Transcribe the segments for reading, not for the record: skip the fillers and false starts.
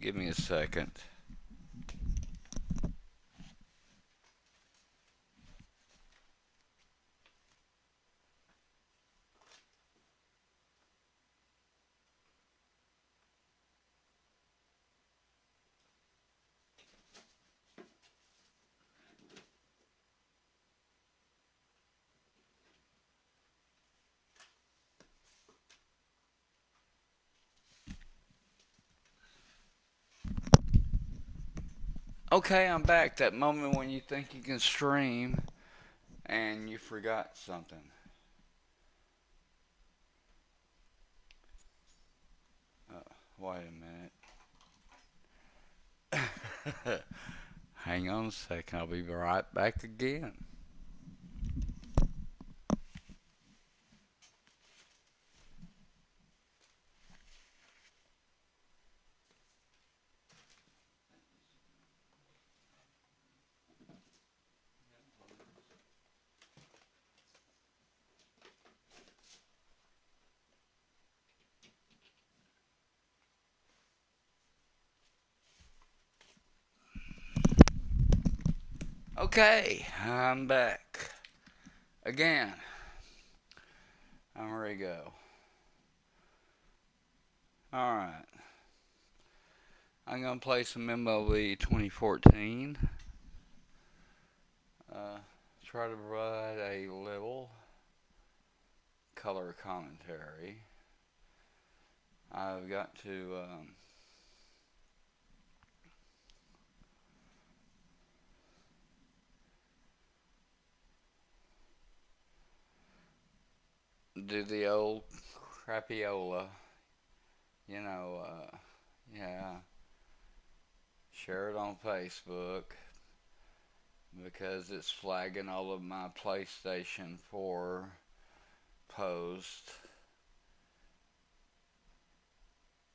Give me a second. Okay, I'm back. That moment when you think you can stream and you forgot something. Wait a minute. Hang on a second. I'll be right back again. Okay, I'm back again. I'm ready to go. All right. I'm gonna play some MLB 2014. Uh, Try to provide a little color commentary. I've got to do the old crapiola. You know, yeah, share it on Facebook because it's flagging all of my PlayStation 4 posts,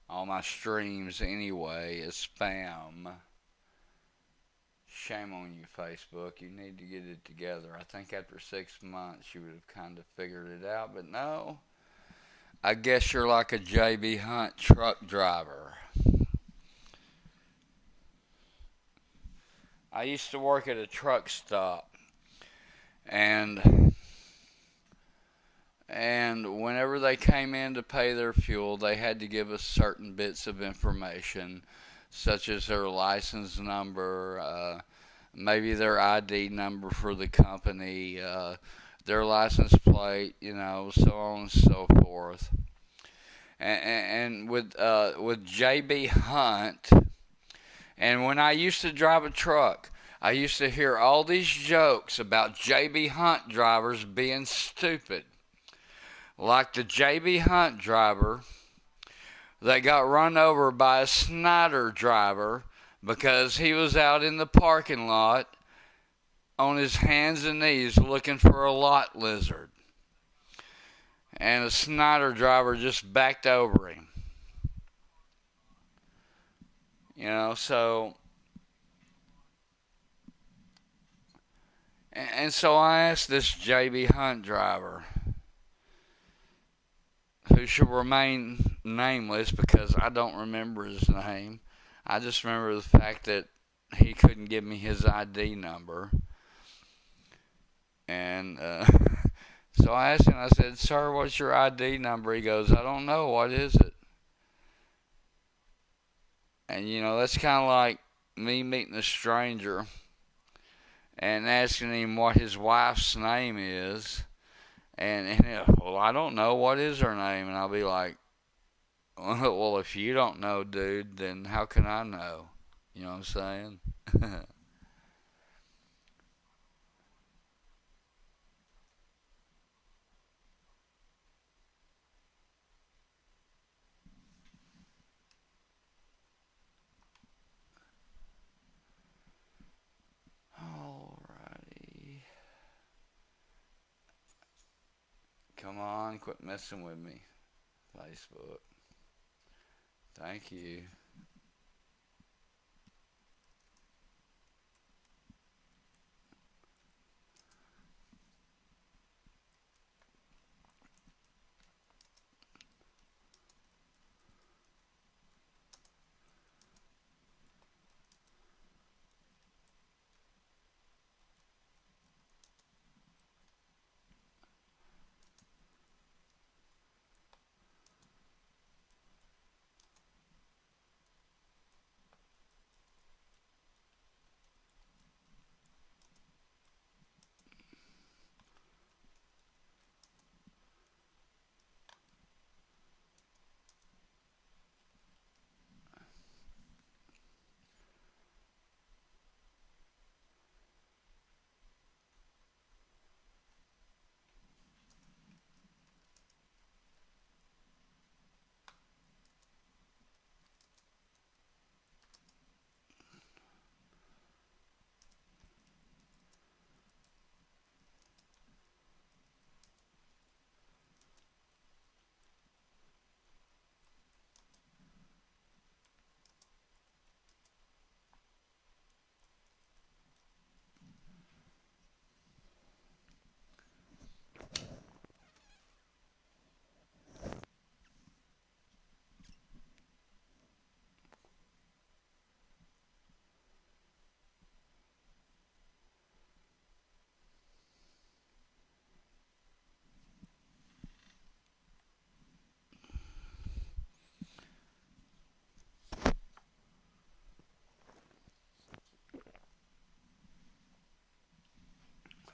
all my streams anyway, is spam. Shame on you, Facebook. You need to get it together. I think after 6 months you would have kind of figured it out, but no. I guess you're like a JB Hunt truck driver. I used to work at a truck stop, and whenever they came in to pay their fuel, they had to give us certain bits of information, such as their license number, maybe their ID number for the company, their license plate, so on and so forth. And with JB Hunt, and when I used to drive a truck, I used to hear all these jokes about JB Hunt drivers being stupid. Like the JB Hunt driver that got run over by a Snyder driver because he was out in the parking lot on his hands and knees looking for a lot lizard. And a Snyder driver just backed over him. So. And so I asked this JB Hunt driver, who should remain nameless because I don't remember his name. I just remember the fact that he couldn't give me his ID number. And so I asked him, I said, "Sir, what's your ID number?" He goes, "I don't know. What is it?" And, that's kind of like me meeting a stranger and asking him what his wife's name is. And well, I don't know. What is her name? And I'll be like, well, if you don't know, dude, then how can I know? You know what I'm saying? Alrighty. Come on, quit messing with me, Facebook. Thank you.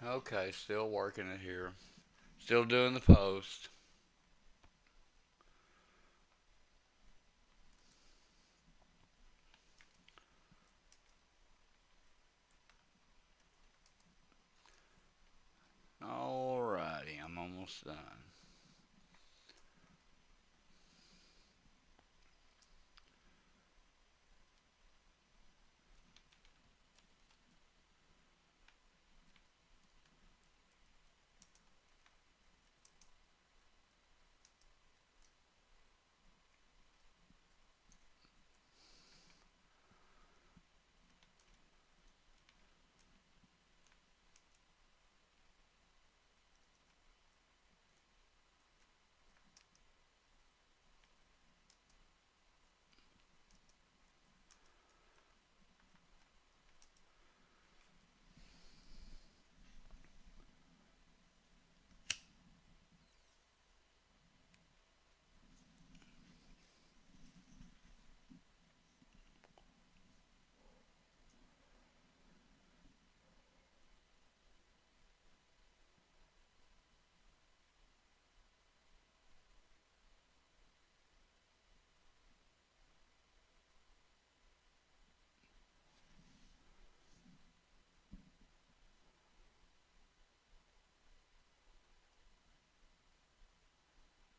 Okay, still working it here. Still doing the post. Alrighty, I'm almost done.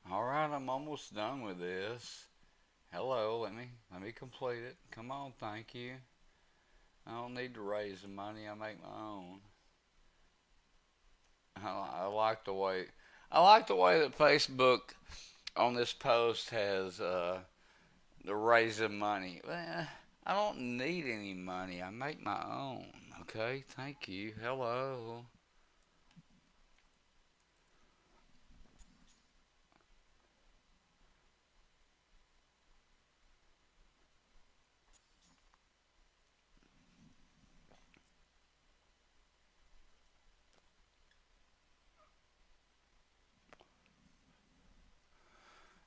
Alright, I'm almost done with this. Hello, let me complete it. Come on, thank you. I don't need to raise the money, I make my own. I like the way that Facebook on this post has the raising money. Well, I don't need any money. I make my own. Okay, thank you. Hello.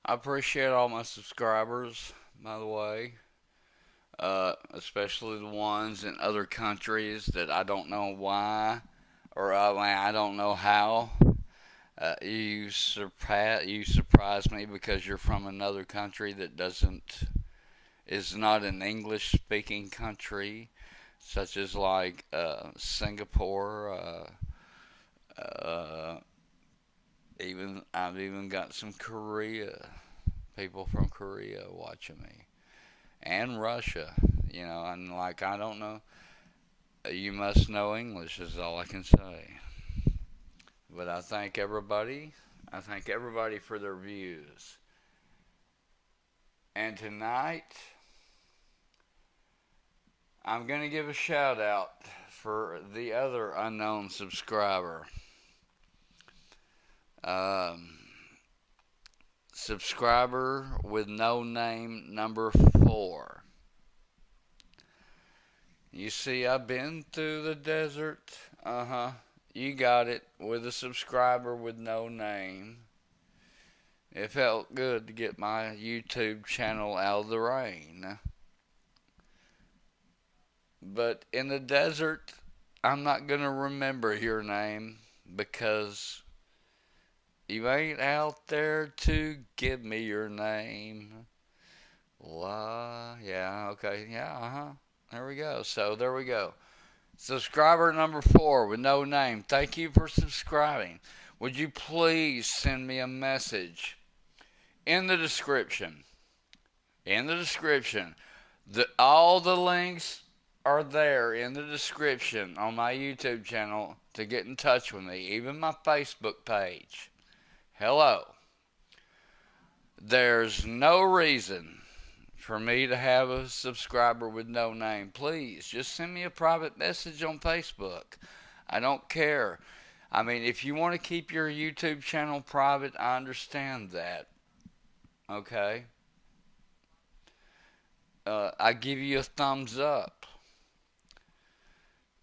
I appreciate all my subscribers, by the way, especially the ones in other countries that I don't know why, or I don't know how. You surprise me because you're from another country that doesn't is not an English speaking country, such as like Singapore. Uh, even I've even got some Korea people from Korea watching me, and Russia. And like I don't know. You must know English is all I can say. But I thank everybody. I thank everybody for their views. And tonight, I'm going to give a shout out for the other unknown subscriber. Um, Subscriber with no name number 4. You see, I've been through the desert. Uh huh. You got it. With a subscriber with no name. It felt good to get my YouTube channel out of the rain. But in the desert, I'm not going to remember your name because you ain't out there to give me your name. Yeah, okay, yeah, There we go. So there we go. Subscriber number 4 with no name. Thank you for subscribing. Would you please send me a message in the description? In the description. All the links are there in the description on my YouTube channel to get in touch with me, even my Facebook page. Hello. There's no reason for me to have a subscriber with no name. Please just send me a private message on Facebook. I don't care. I mean, if you want to keep your YouTube channel private, I understand that. Okay? I give you a thumbs up.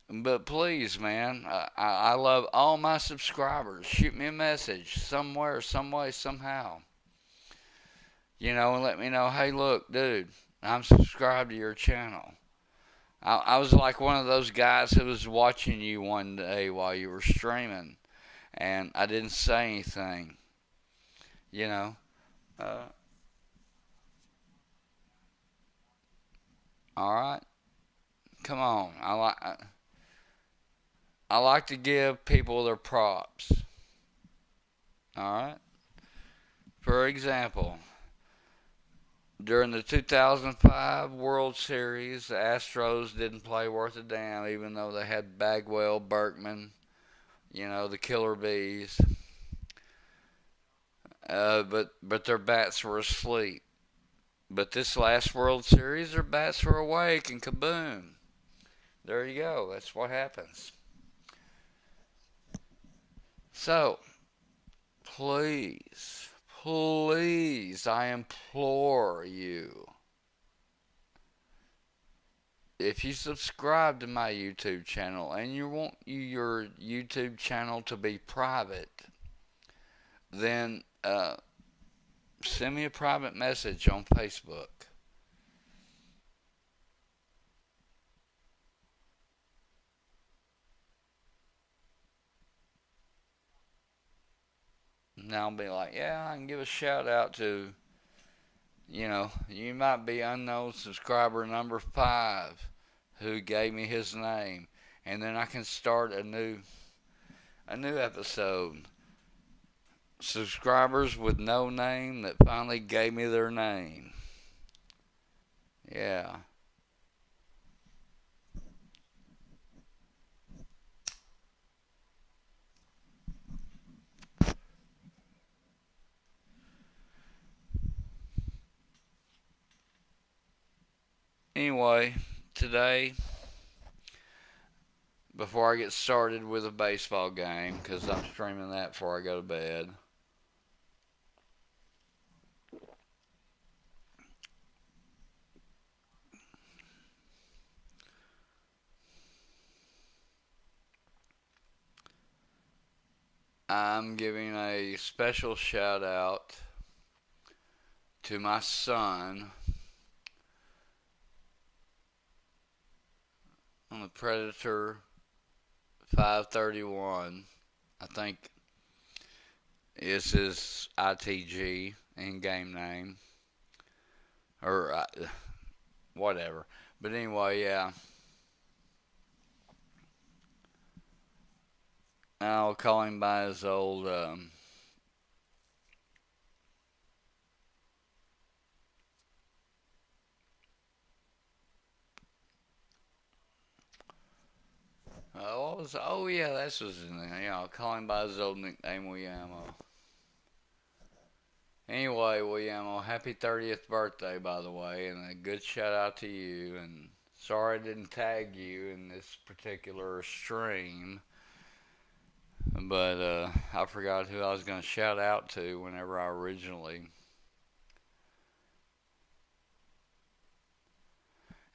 But please, man, I love all my subscribers. Shoot me a message somewhere, some way, somehow. And let me know, hey, look, dude, I'm subscribed to your channel. I was like one of those guys who was watching you one day while you were streaming, and I didn't say anything. You know. Uh, all right. Come on. I like to give people their props. All right. For example, during the 2005 World Series, the Astros didn't play worth a damn, even though they had Bagwell, Berkman, the Killer Bees. But their bats were asleep. But this last World Series, their bats were awake, and kaboom! There you go. That's what happens. So, please, please, I implore you, if you subscribe to my YouTube channel and you want your YouTube channel to be private, then send me a private message on Facebook. And I'll be like, yeah, I can give a shout out to, you might be unknown subscriber number 5 who gave me his name. And then I can start a new episode. Subscribers with no name that finally gave me their name. Yeah. Anyway, today, before I get started with a baseball game, because I'm streaming that before I go to bed, I'm giving a special shout out to my son on the Predator 531. I think is his ITG in game name or whatever. But anyway, yeah, I'll call him by his old. What was? Oh yeah, that's was his name. Yeah, I'll call him by his old nickname, Williamo. Anyway, Williamo, happy 30th birthday, by the way, and a good shout out to you. And sorry I didn't tag you in this particular stream, but I forgot who I was going to shout out to whenever I originally.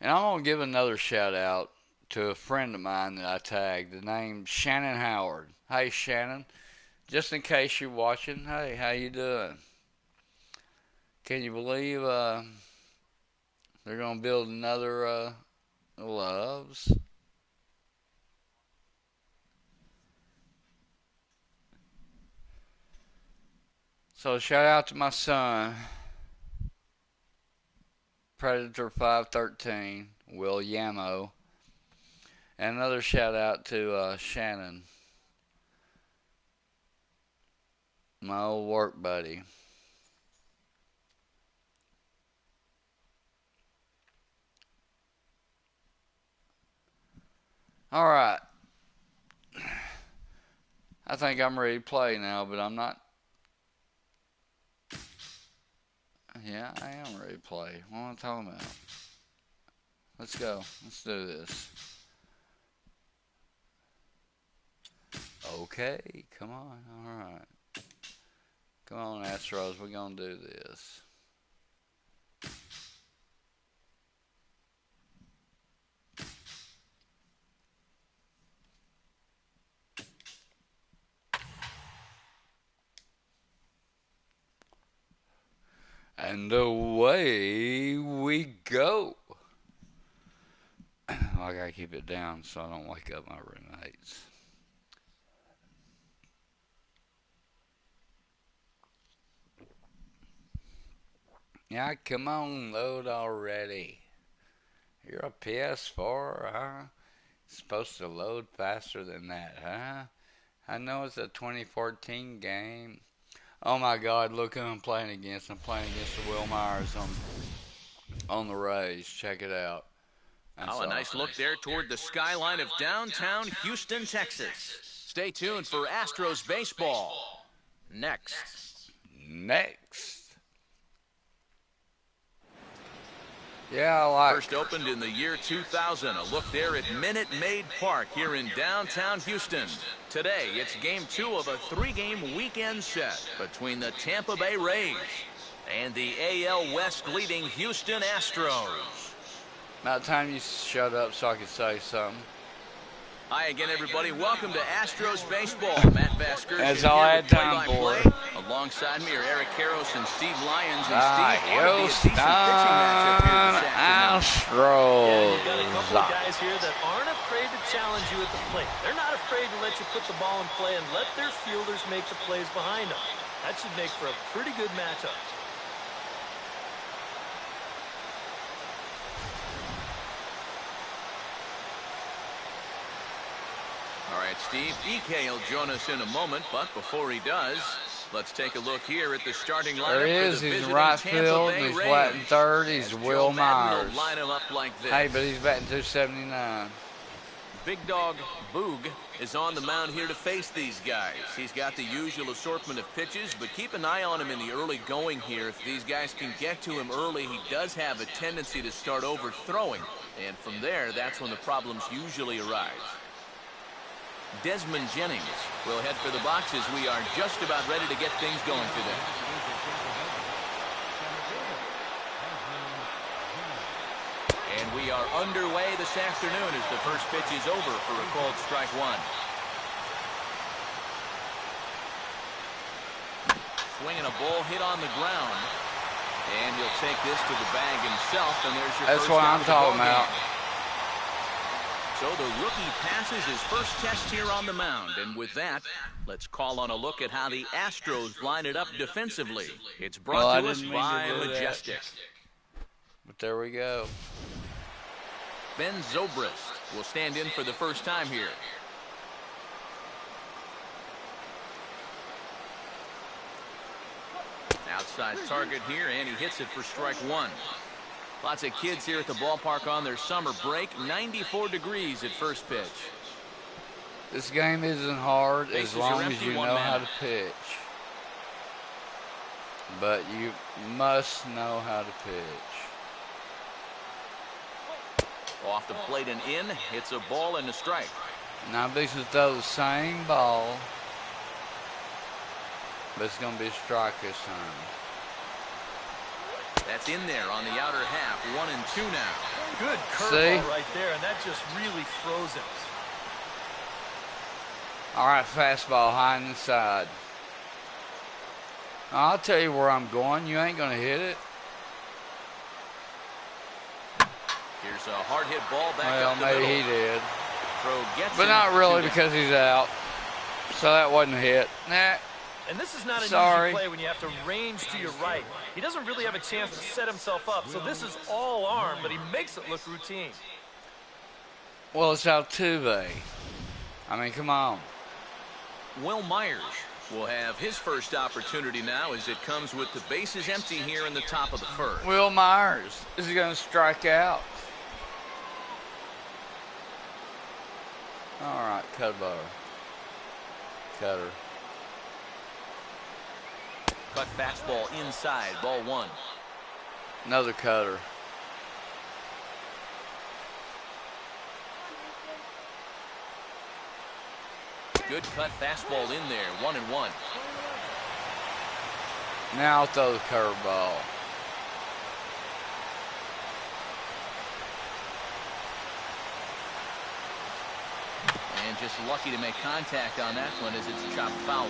And I'm going to give another shout out to a friend of mine that I tagged. The name Shannon Howard. Hey Shannon, just in case you're watching, hey, how you doing? Can you believe they're going to build another Loves? So shout out to my son, Predator 513, Will Yamo, and another shout out to Shannon, my old work buddy. All right, I think I'm ready to play now, but I'm not. Yeah, I am ready to play. What am I talking about? Let's go. Let's do this. Okay, come on. All right. Come on, Astros. We're going to do this. And away we go. I gotta keep it down so I don't wake up my roommates. Yeah, come on, load already. You're a PS4, huh? It's supposed to load faster than that, huh? I know it's a 2014 game. Oh my God, look who I'm playing against. I'm playing against the Will Myers on the Rays. Check it out. That's a nice look there toward the skyline of downtown Houston, Texas. Stay tuned for Astros baseball. Next. Yeah, I like. First opened in the year 2000. A look there at Minute Maid Park here in downtown Houston. Today, it's game 2 of a 3-game weekend set between the Tampa Bay Rays and the AL West leading Houston Astros. About time you shut up so I can say something. Hi again, everybody. Welcome to Astros baseball. Matt Vasquez That's here all I with had time play-by-play. for. Alongside me are Eric Karros and Steve Lyons. And Steve, ought to be a Houston decent pitching matchup here this afternoon. Astros. Yeah, you've got a couple of guys here that aren't afraid to challenge you at the plate. They're not afraid to let you put the ball in play and let their fielders make the plays behind them. That should make for a pretty good matchup. All right, Steve, EK will join us in a moment, but before he does, let's take a look here at the starting lineup. There he is. He's in right field. He's batting third. He's Will Myers. Line him up like this. Hey, but he's batting 279. Big dog Boog is on the mound here to face these guys. He's got the usual assortment of pitches, but keep an eye on him in the early going here. If these guys can get to him early, he does have a tendency to start overthrowing. And from there, that's when the problems usually arise. Desmond Jennings will head for the boxes. We are just about ready to get things going today. And we are underway this afternoon as the first pitch is over for a called strike one. Swinging a ball hit on the ground. And he'll take this to the bag himself. And there's your That's first what out I'm of the talking ball about. game. So the rookie passes his first test here on the mound. And with that, let's call on a look at how the Astros line it up defensively. It's brought to us by Majestic. But there we go. Ben Zobrist will stand in for the first time here. Outside target here, and he hits it for strike one. Lots of kids here at the ballpark on their summer break. 94 degrees at first pitch. This game isn't hard as long as you know how to pitch. But you must know how to pitch. Off the plate and in. Hits a ball and a strike. Now this is the same ball. But it's going to be a strike this time. That's in there on the outer half. 1-2 now. Good curveball right there, and that just really froze him. All right, fastball high inside. I'll tell you where I'm going. You ain't going to hit it. Here's a hard hit ball back well, up the middle. maybe he did. Throw gets but not really because he's out. So that wasn't a hit. Nah. And this is not an easy play when you have to range to your right. He doesn't really have a chance to set himself up, so this is all arm, but he makes it look routine. Well, it's Altuve. I mean, come on. Will Myers will have his first opportunity now as it comes with the bases empty here in the top of the first. Will Myers is he going to strike out. All right, cutter. Cut fastball inside, ball one. Another cutter. Good cut fastball in there, 1-1. Now I'll throw the curveball. And just lucky to make contact on that one as it's chopped foul.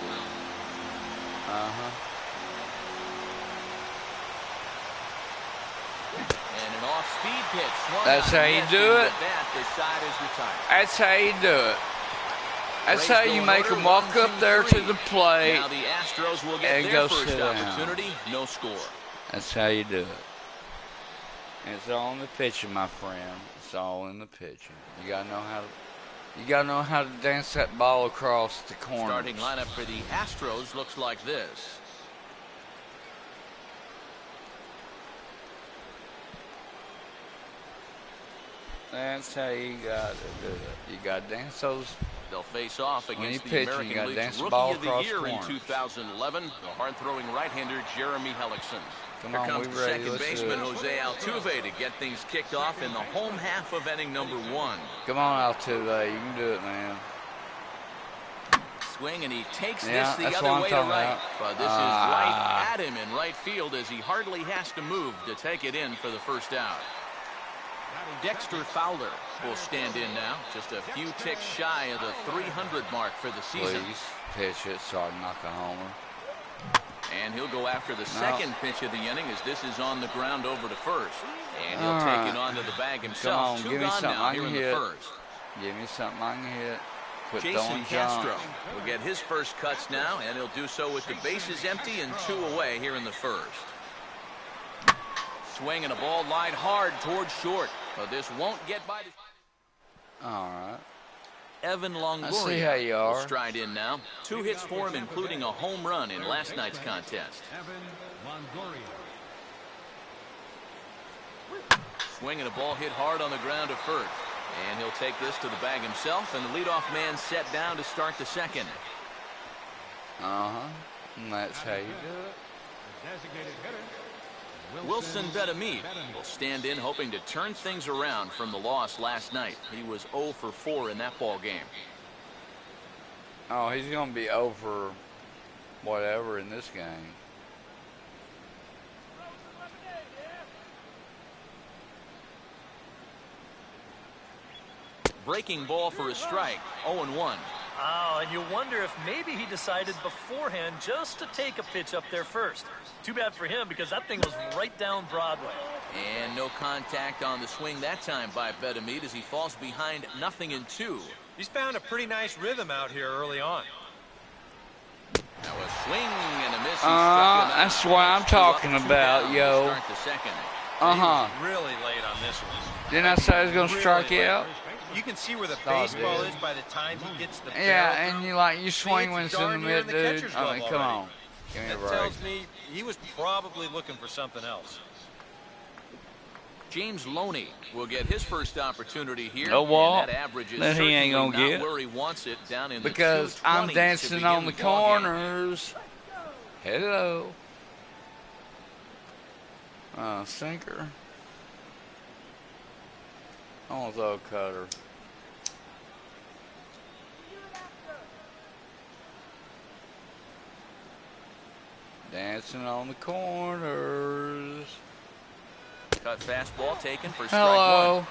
And an An off-speed pitch. That's how you do it. The side is retired. That's how you do it. That's how you make them walk up there to the plate now the Astros will get and their go first sit down. opportunity. No score. That's how you do it. It's all in the pitching, my friend. It's all in the pitching. You gotta know how to dance that ball across the corner. Starting lineup for the Astros looks like this. That's how you gotta do it. You gotta dance those. They'll face off against the pitch, American League's Rookie of the Year in 2011, the hard-throwing right-hander Jeremy Hellickson. Here comes the second baseman Jose Altuve to get things kicked off in the home half of inning number 1. Come on, Altuve, you can do it, man. Swing, and he takes this the that's other what way to I'm talking right. about. But this is right at him in right field as he hardly has to move to take it in for the first out. Dexter Fowler will stand in now, just a few ticks shy of the 300 mark for the season. Please pitch it so I can knock a homer. And he'll go after the second pitch of the inning as this is on the ground over to first. And he'll take it onto the bag himself. Come on, Two give me gone something now I here can in the hit. first. Give me something I can hit. Quit Jason throwing Castro junk. will get his first cuts now, and he'll do so with the bases empty and 2 away here in the first. Swing and a ball lined hard towards short, but this won't get by the... All right. Evan Longoria I see how you are. will stride in now. 2 hits for him, including a home run in last night's contest. Swing and a ball hit hard on the ground to first. And he'll take this to the bag himself, and the leadoff man set down to start the second. And that's how you do it. Wilson Betemit will stand in hoping to turn things around from the loss last night. He was 0 for 4 in that ball game. Oh, he's going to be over whatever in this game. Breaking ball for a strike, 0-1. Oh, and you wonder if maybe he decided beforehand just to take a pitch up there first. Too bad for him because that thing was right down Broadway. And no contact on the swing that time by Betemit as he falls behind 0-2. He's found a pretty nice rhythm out here early on. Now a swing and a miss. That's what I'm talking about, yo. Start the second. Really late on this one. Didn't I say I was going to strike you out? You can see where the baseball is by the time he gets the barrel. Yeah, and you swing when it's in the darn near mid, the dude. catcher's I mean, glove come already. on. Give me a That break. tells me he was probably looking for something else. James Loney will get his first opportunity here. No walk. And that average is That he ain't certainly gonna not get. where he wants it, down in Because the I'm 220s dancing to on the begin ball game. corners. Hello. Sinker. Oh, throw a cutter. Dancing on the corners. Cut fastball taken for strike Hello. one.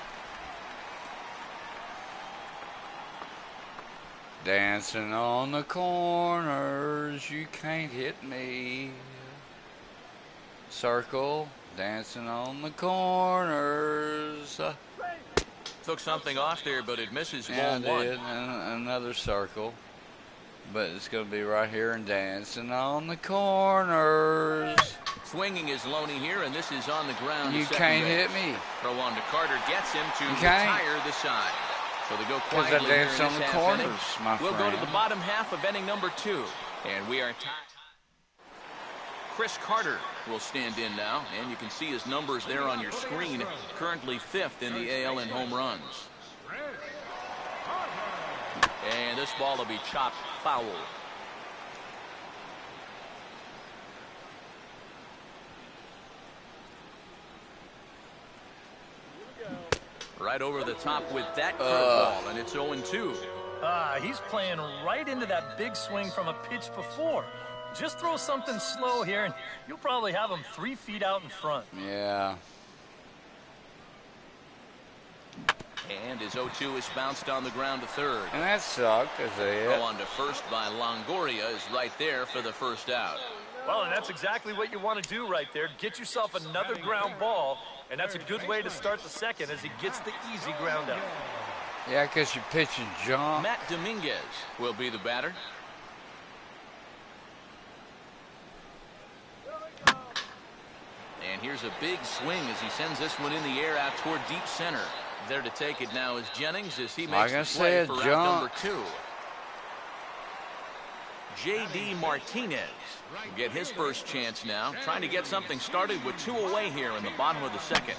Dancing on the corners, you can't hit me. Circle, dancing on the corners. Took something off there, but it misses Yeah, ball I did. one. And another circle. But it's going to be right here and dancing on the corners. Swinging is Loney here, and this is on the ground. You to second can't base. hit me. Throw on to Carter gets him to You can't. retire the side. So they go Because I quietly here in danced this on the half corners, inning. my We'll go to friend. the bottom half of inning number 2. And we are tied. Chris Carter will stand in now, and you can see his numbers there on your screen. Currently 5th in the AL in home runs. And this ball will be chopped foul. Right over the top with that curveball, and it's 0-2. He's playing right into that big swing from a pitch before. Just throw something slow here, and you'll probably have him 3 feet out in front. Yeah. And his 0-2 is bounced on the ground to third. And that sucked, is Throw it? on to first by Longoria is right there for the first out. Well, and that's exactly what you want to do right there. Get yourself another ground ball And that's a good way to start the second as he gets the easy ground out. Yeah, because you're pitching junk. Matt Dominguez will be the batter. And here's a big swing as he sends this one in the air out toward deep center. There to take it now is Jennings as he makes the play for route number 2. J.D. Martinez will get his first chance now, trying to get something started with 2 away here in the bottom of the second.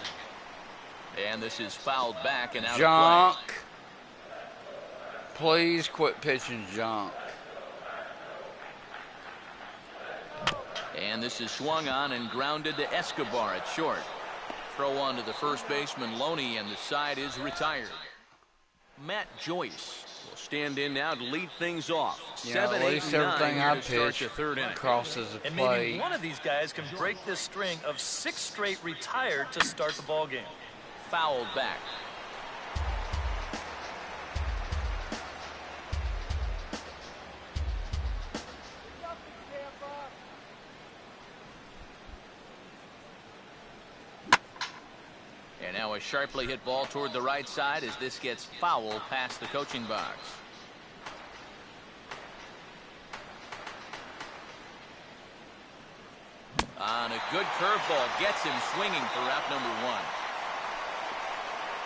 And this is fouled back and out Junk. of play. Please quit pitching junk. And this is swung on and grounded to Escobar at short. Throw on to the first baseman Loney, and the side is retired. Matt Joyce will stand in now to lead things off. Yeah, 7, at 8, least and 9 everything here I to start pitch the third inning. crosses the And plate. maybe one of these guys can break this string of 6 straight retired to start the ball game. Fouled back. And now a sharply hit ball toward the right side as this gets foul past the coaching box. On a good curveball, gets him swinging for route number 1.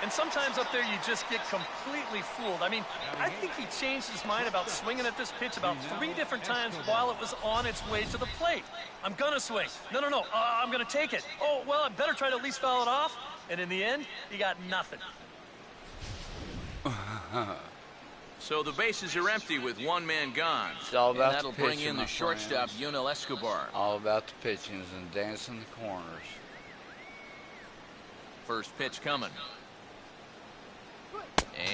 And sometimes up there you just get completely fooled. I mean, I think he changed his mind about swinging at this pitch about 3 different times while it was on its way to the plate. I'm going to swing. No. I'm going to take it. Oh, well, I better try to at least foul it off. And in the end, he got nothing. So the bases are empty with 1 man gone. It's all about and that'll the bring pitching, in the my shortstop, friends. Yunel Escobar. All about the pitchings and dancing the corners. First pitch coming.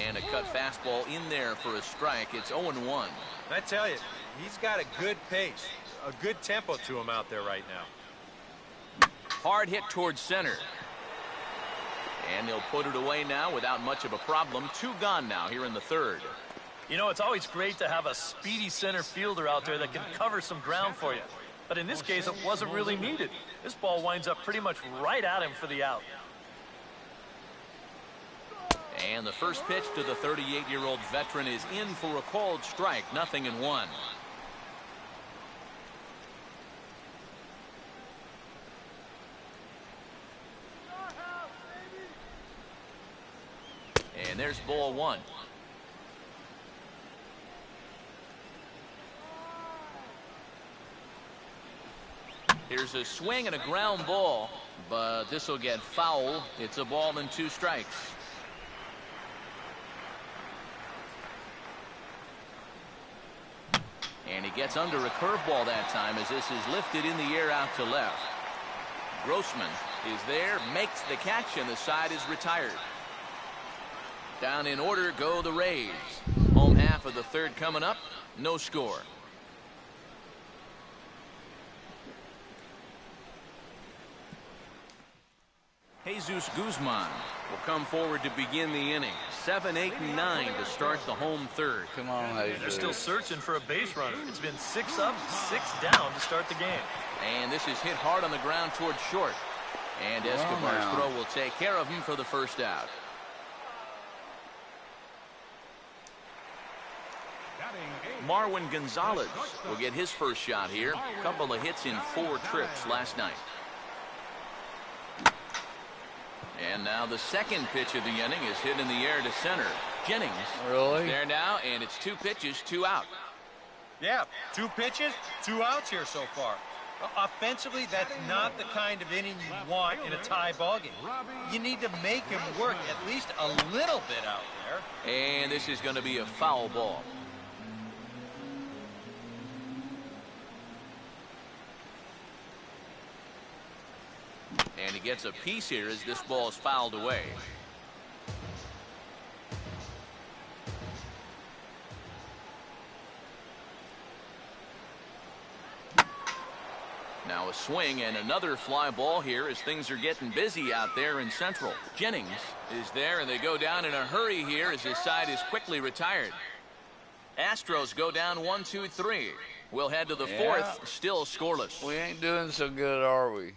And a cut fastball in there for a strike. It's 0-1. I tell you, he's got a good pace, a good tempo to him out there right now. Hard hit towards center. And they'll put it away now without much of a problem. 2 gone now here in the third. You know, it's always great to have a speedy center fielder out there that can cover some ground for you. But in this case, it wasn't really needed. This ball winds up pretty much right at him for the out. And the first pitch to the 38-year-old veteran is in for a called strike. 0-1. And there's ball 1. Here's a swing and a ground ball, but this will get foul. It's a ball and 2 strikes. And he gets under a curveball that time as this is lifted in the air out to left. Grossman is there, makes the catch, and the side is retired. Down in order go the Rays. Home half of the third coming up. No score. Jesus Guzman will come forward to begin the inning. 7, 8, and 9 to start the home third. Come on, They're Jesus. still searching for a base runner. It's been 6 up, 6 down to start the game. And this is hit hard on the ground towards short. And Escobar's throw will take care of him for the first out. Marwin Gonzalez will get his first shot here. A couple of hits in 4 trips last night. And now the second pitch of the inning is hit in the air to center. Jennings Really? there now, and it's 2 pitches, 2 out. Yeah, 2 pitches, 2 outs here so far. Offensively, that's not the kind of inning you want in a tie ball game. You need to make him work at least a little bit out there. And this is going to be a foul ball. And he gets a piece here as this ball is fouled away. Now a swing and another fly ball here as things are getting busy out there in Central. Jennings is there, and they go down in a hurry here as his side is quickly retired. Astros go down 1-2-3. We'll head to the fourth, still scoreless. We ain't doing so good, are we?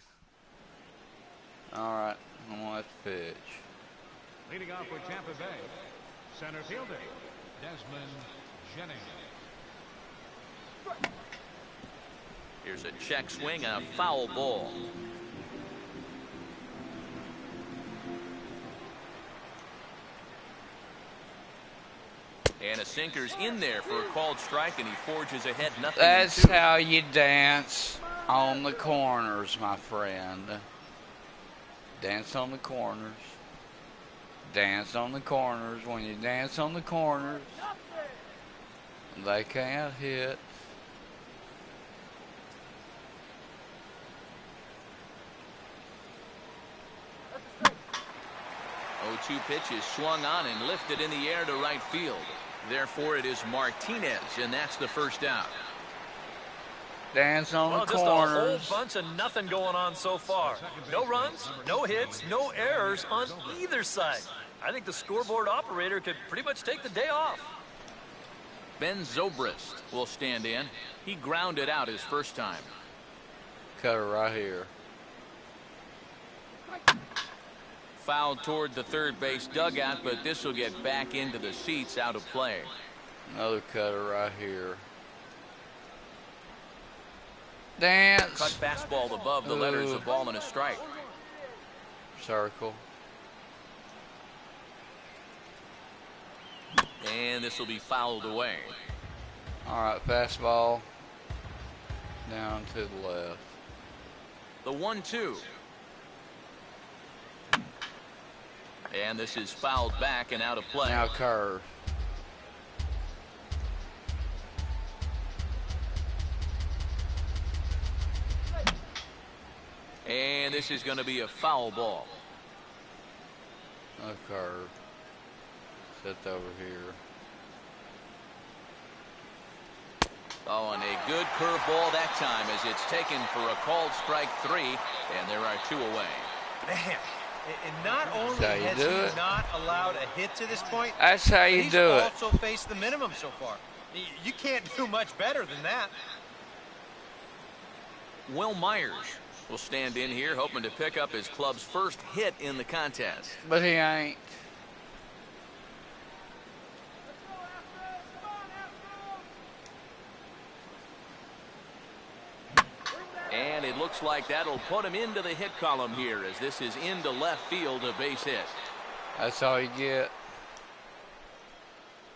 All right. I'm going to Leading off for Tampa Bay, center fielder, Desmond Jennings. Here's a check swing and a foul ball. And a sinker's in there for a called strike, and he forges ahead. Nothing. That's how you dance on the corners, my friend. Dance on the corners. Dance on the corners. When you dance on the corners, they can't hit. Oh, 2 pitches swung on and lifted in the air to right field. Therefore, it is Martinez, and that's the first out. Dance on the just corners. A whole bunch of nothing going on so far. No runs, no hits, no errors on either side. I think the scoreboard operator could pretty much take the day off. Ben Zobrist will stand in. He grounded out his first time. Cutter right here. Fouled toward the third base dugout, but this will get back into the seats, out of play. Another cutter right here. Dance. Cut fastball above the letters, a ball and a strike. Circle. And this will be fouled away. All right, fastball down to the left. The 1-2. And this is fouled back and out of play. Now curve. And this is going to be a foul ball. No curve. Set over here. Oh, and a good curveball that time as it's taken for a called strike 3, and there are 2 away. Man, and not only has he not allowed a hit to this point, that's how you do it. He's also faced the minimum so far. You can't do much better than that. Will Myers will stand in here, hoping to pick up his club's first hit in the contest. But he ain't. And it looks like that'll put him into the hit column here, as this is into left field, a base hit. That's all you get.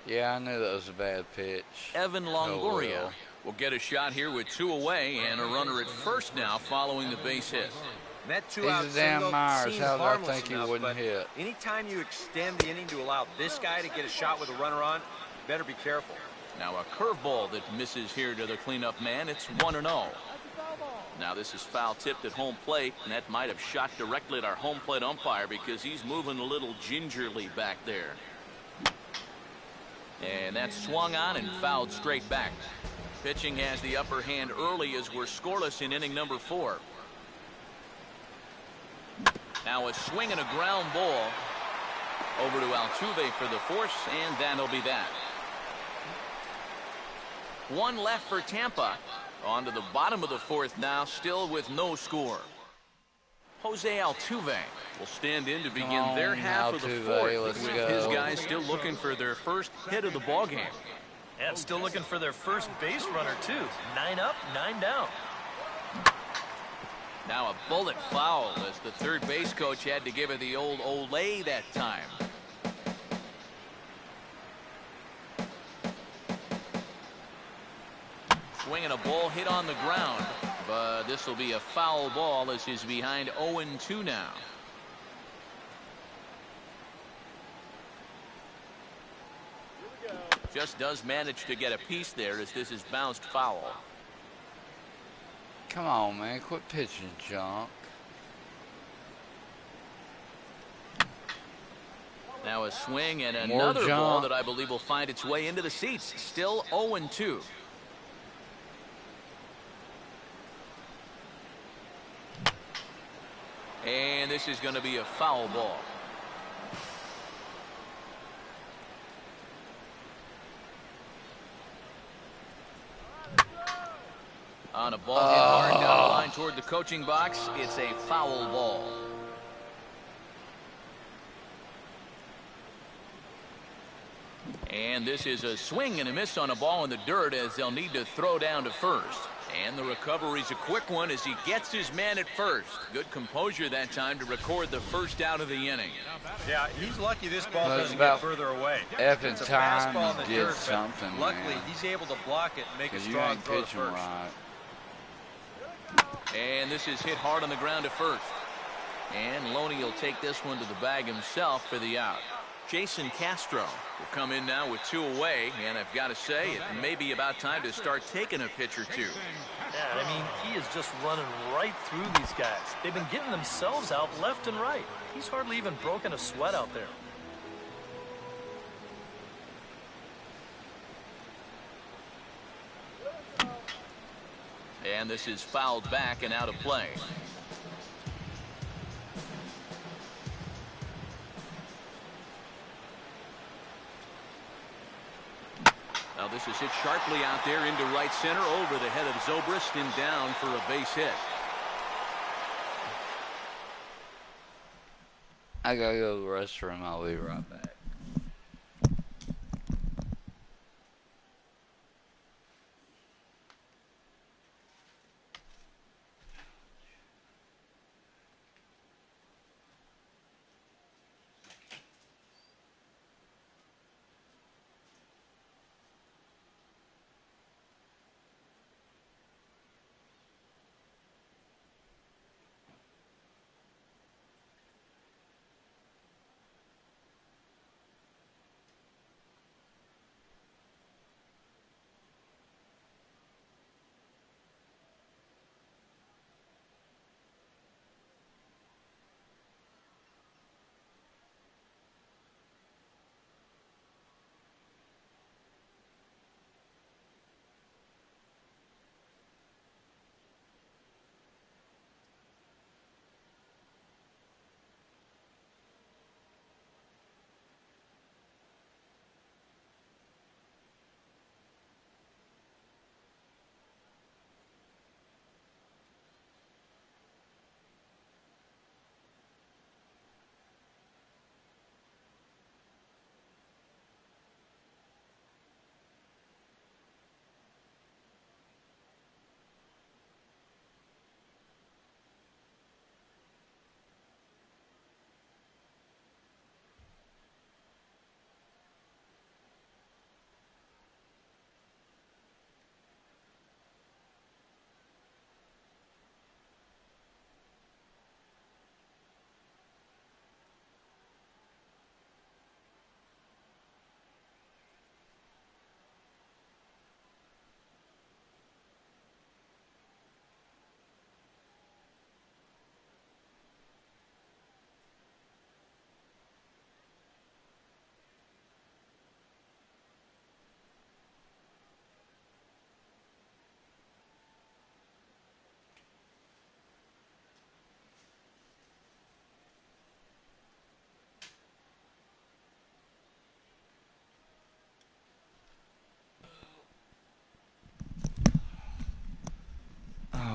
Yeah, I knew that was a bad pitch. Evan Longoria will get a shot here with 2 away and a runner at first now following the base hit. That He's a damn Myers. How did I think he wouldn't hit? Anytime you extend the inning to allow this guy to get a shot with a runner on, you better be careful. Now a curveball that misses here to the cleanup man. It's 1-0. Now this is foul tipped at home plate, and that might have shot directly at our home plate umpire because he's moving a little gingerly back there. And that's swung on and fouled straight back. Pitching has the upper hand early as we're scoreless in inning number 4. Now a swing and a ground ball over to Altuve for the force, and that'll be that. 1 left for Tampa. On to the bottom of the 4th now, still with no score. Jose Altuve will stand in to begin their half of the 4th, with his guys still looking for their first hit of the ballgame. And still looking for their first base runner, too. 9 up, 9 down. Now a bullet foul as the third base coach had to give it the old Olay that time. Swinging a ball hit on the ground, but this will be a foul ball as he's behind 0-2 now. Just does manage to get a piece there as this is bounced foul. Come on, man. Quit pitching junk. Now a swing and another ball that I believe will find its way into the seats. Still 0-2. And this is going to be a foul ball. On a ball hit hard down the line toward the coaching box, it's a foul ball. And this is a swing and a miss on a ball in the dirt as they'll need to throw down to first. And the recovery's a quick one as he gets his man at first. Good composure that time to record the first out of the inning. Yeah, he's lucky this ball doesn't about get further away. Effing It's a time fastball in the did dirt, but something, luckily man. he's able to block it and make a 'Cause you strong ain't throw to pitching first. right. And this is hit hard on the ground to first. And Loney will take this one to the bag himself for the out. Jason Castro will come in now with 2 away, and I've got to say, it may be about time to start taking a pitch or two. Yeah, I mean, he is just running right through these guys. They've been getting themselves out left and right. He's hardly even broken a sweat out there. And this is fouled back and out of play. Now this is hit sharply out there into right center over the head of Zobrist and down for a base hit. I gotta go to the restroom. I'll be right back.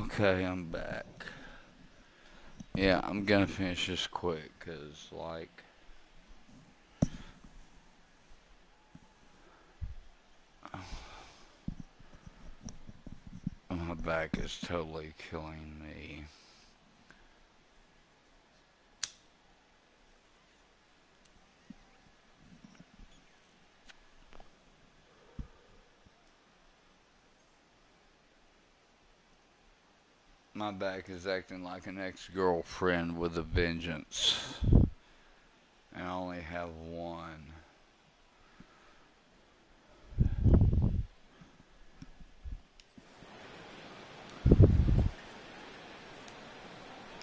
Okay, I'm back. Yeah, I'm gonna finish this quick, cause like my back is totally killing me. My back is acting like an ex-girlfriend with a vengeance. And I only have one.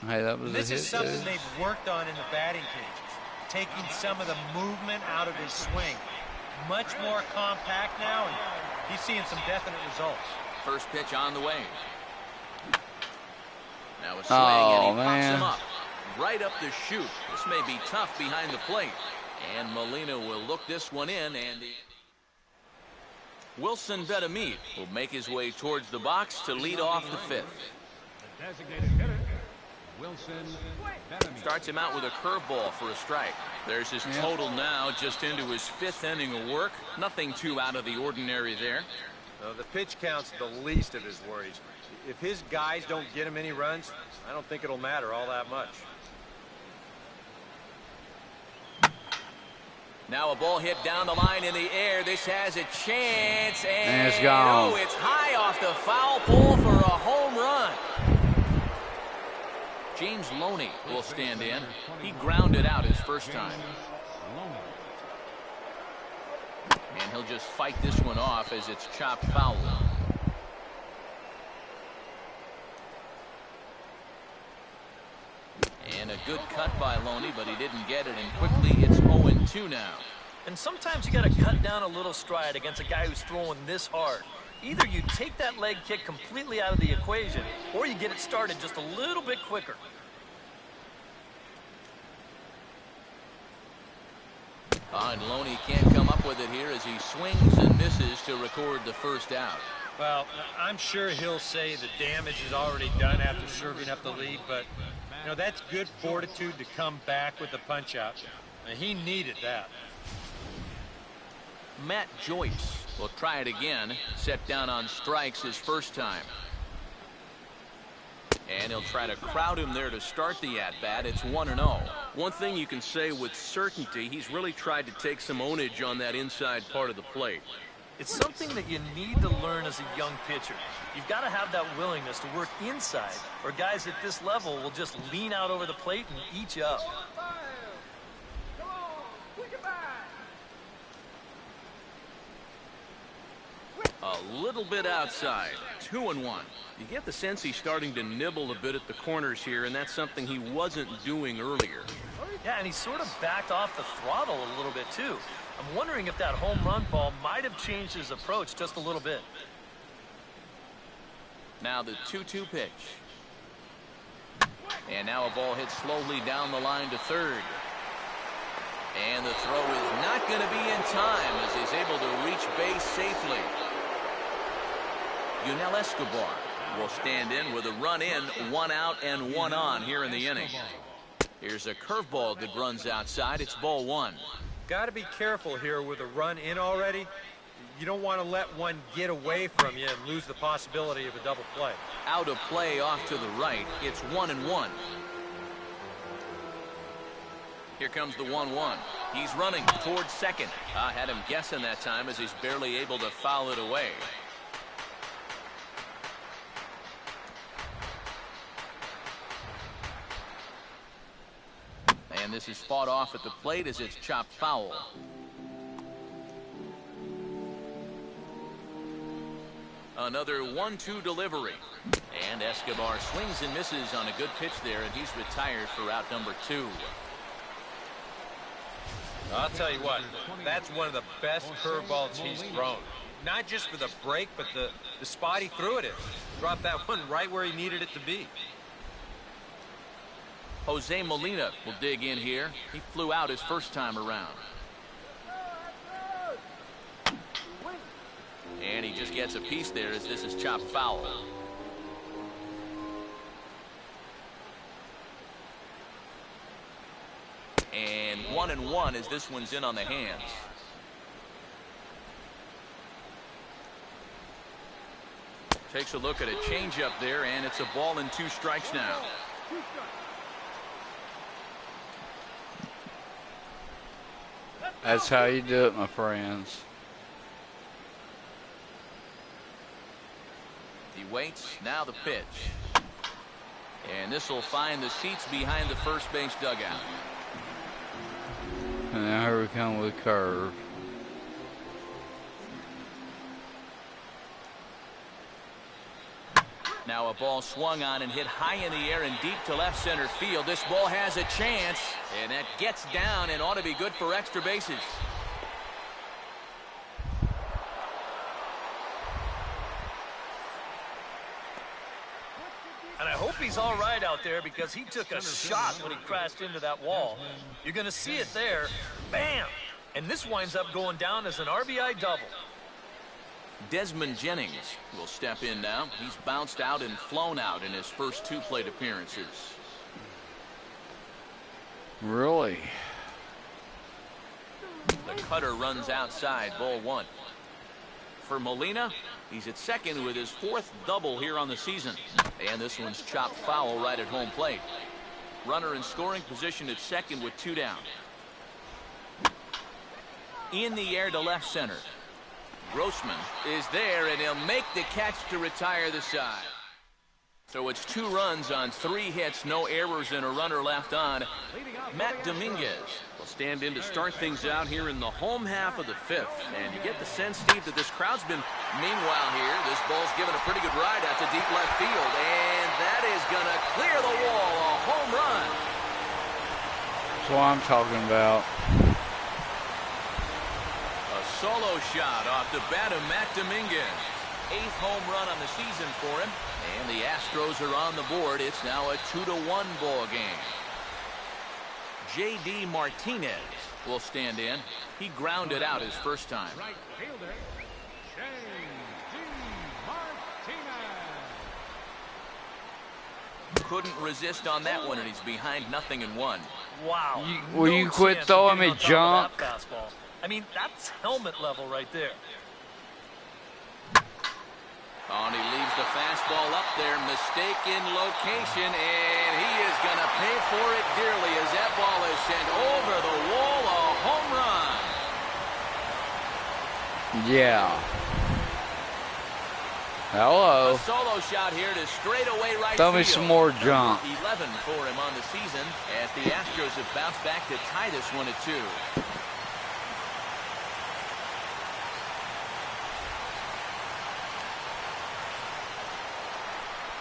Hey, that was This a hit, is something dude. they've worked on in the batting cages, taking some of the movement out of his swing. Much more compact now, and he's seeing some definite results. First pitch on the way. Now a swing, Oh, and he pops man. him up. Right up the chute. This may be tough behind the plate. And Molina will look this one in, and Wilson Betamit will make his way towards the box to lead off the fifth. The designated hitter, Wilson Bellamy. Starts him out with a curveball for a strike. There's his total now, just into his 5th inning of work. Nothing too out of the ordinary there. The pitch count's the least of his worries. If his guys don't get him any runs, I don't think it'll matter all that much. Now a ball hit down the line in the air. This has a chance, And it's gone. oh, it's high off the foul pole for a home run. James Loney will stand in. He grounded out his first time. And he'll just fight this one off as it's chopped foul. And a good cut by Loney, but he didn't get it, and quickly it's 0-2 now. And sometimes you got to cut down a little stride against a guy who's throwing this hard. Either you take that leg kick completely out of the equation, or you get it started just a little bit quicker. And Loney can't come up with it here as he swings and misses to record the first out. Well, I'm sure he'll say the damage is already done after serving up the lead, but, you know, that's good fortitude to come back with the punch-out. And he needed that. Matt Joyce will try it again. Set down on strikes his first time. And he'll try to crowd him there to start the at-bat. It's 1-0. One thing you can say with certainty, he's really tried to take some ownage on that inside part of the plate. It's something that you need to learn as a young pitcher. You've got to have that willingness to work inside, or guys at this level will just lean out over the plate and eat you up. A little bit outside. 2-1. You get the sense he's starting to nibble a bit at the corners here, and that's something he wasn't doing earlier. Yeah, and he sort of backed off the throttle a little bit, too. I'm wondering if that home run ball might have changed his approach just a little bit. Now the 2-2 pitch. And now a ball hits slowly down the line to third. And the throw is not going to be in time as he's able to reach base safely. Yunel Escobar will stand in with a run in, 1 out and 1 on here in the inning. Here's a curveball that runs outside. It's ball 1. Got to be careful here with a run in already. You don't want to let one get away from you and lose the possibility of a double play. Out of play off to the right. It's 1-1. Here comes the 1-1. He's running towards second. I had him guessing that time as he's barely able to foul it away. And this is fought off at the plate as it's chopped foul. Another 1-2 delivery. And Escobar swings and misses on a good pitch there, and he's retired for out number 2. I'll tell you what, that's one of the best curveballs he's thrown. Not just for the break, but the spot he threw it in. Dropped that one right where he needed it to be. Jose Molina will dig in here. He flew out his first time around. And he just gets a piece there as this is chopped foul. And 1-1 as this one's in on the hands. Takes a look at a changeup there, and it's a ball and 2 strikes now. That's how you do it, my friends. He waits. Now the pitch. And this will find the seats behind the first base dugout. And now here we come with a curve. Now a ball swung on and hit high in the air and deep to left center field. This ball has a chance, and that gets down and ought to be good for extra bases. And I hope he's all right out there because he took a shot when he crashed into that wall. You're going to see it there. Bam! And this winds up going down as an RBI double. Desmond Jennings will step in now. He's bounced out and flown out in his first 2 plate appearances. Really? The cutter runs outside, ball one. For Molina, he's at second with his 4th double here on the season. And this one's chopped foul right at home plate. Runner in scoring position at second with 2 down. In the air to left center. Grossman is there, and he'll make the catch to retire the side. So it's 2 runs on 3 hits, no errors, and a runner left on. Matt Dominguez will stand in to start things out here in the home half of the 5th. And you get the sense, Steve, that this crowd's been meanwhile here. This ball's given a pretty good ride out to deep left field, and that is going to clear the wall, a home run. That's what I'm talking about. A solo shot off the bat of Matt Dominguez. 8th home run on the season for him. And the Astros are on the board. It's now a 2-1 ball game. J.D. Martinez will stand in. He grounded out his first time. Right fielder, J.D. Martinez. Couldn't resist on that one, and he's behind 0-1. Wow. Will you quit chance of throwing getting me on top junk? of that fastball. I mean, that's helmet level right there. Oh, and he leaves the fastball up there. Mistaken location, and he is going to pay for it dearly as that ball is sent over the wall. A home run. Yeah. Hello. A solo shot here to straightaway right Throw field. me some more junk. 11 for him on the season as the Astros have bounced back to tie this one at 2.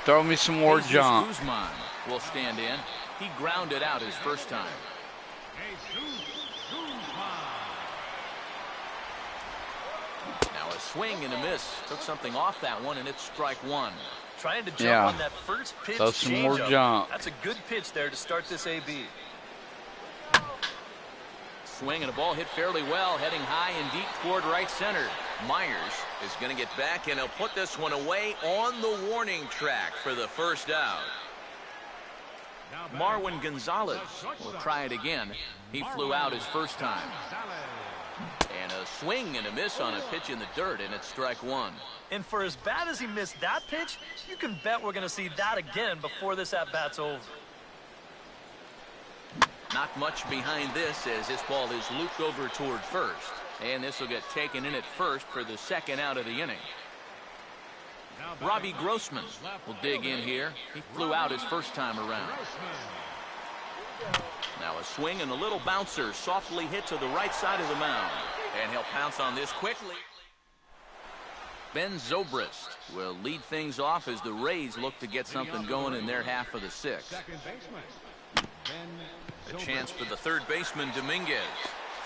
Throw me some more Jesus junk. Guzman will stand in. He grounded out his first time. Jesus Guzman. Now a swing and a miss. Took something off that one, and it's strike 1. Trying to jump Yeah. on that first pitch. Throw some more changeup. junk. That's a good pitch there to start this AB. Swing and a ball hit fairly well, heading high and deep toward right center. Myers is going to get back, and he'll put this one away on the warning track for the first out. Marwin Gonzalez will try it again. He flew out his first time. And a swing and a miss on a pitch in the dirt, and it's strike 1. And for as bad as he missed that pitch, you can bet we're going to see that again before this at-bat's over. Not much behind this as this ball is looped over toward first. And this will get taken in at first for the second out of the inning. Robbie Grossman will dig in here. He flew out his first time around. Now a swing and a little bouncer softly hit to the right side of the mound. And he'll pounce on this quickly. Ben Zobrist will lead things off as the Rays look to get something going in their half of the 6th. Second baseman, Ben A chance for the third baseman, Dominguez.